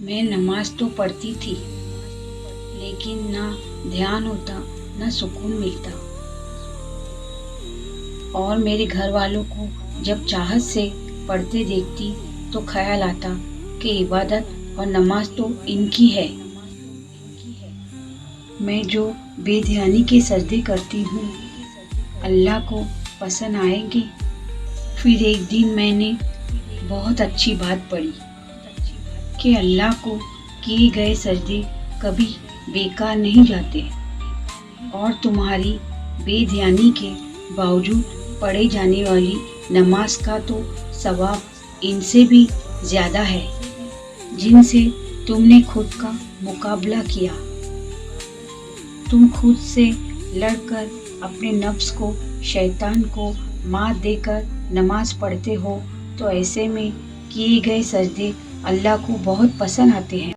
میں نماز تو پڑھتی تھی لیکن نہ دھیان ہوتا نہ سکون ملتا، اور میرے گھر والوں کو جب چاہت سے پڑھتے دیکھتی تو خیال آتا کہ عبادت اور نماز تو ان کی ہے، میں جو بے دھیانی کے سجدے کرتی ہوں اللہ کو پسند آئیں گے۔ پھر ایک دن میں نے بہت اچھی بات پڑھی کہ اللہ کو کیے گئے سجدے کبھی بیکار نہیں جاتے، اور تمہاری بے دھیانی کے باوجود پڑھے جانے والی نماز کا تو ثواب ان سے بھی زیادہ ہے جن سے تم نے خود کا مقابلہ کیا۔ تم خود سے لڑ کر اپنے نفس کو، شیطان کو مات دے کر نماز پڑھتے ہو، تو ایسے میں کیے گئے سجدے اللہ کو بہت پسند آتے ہیں۔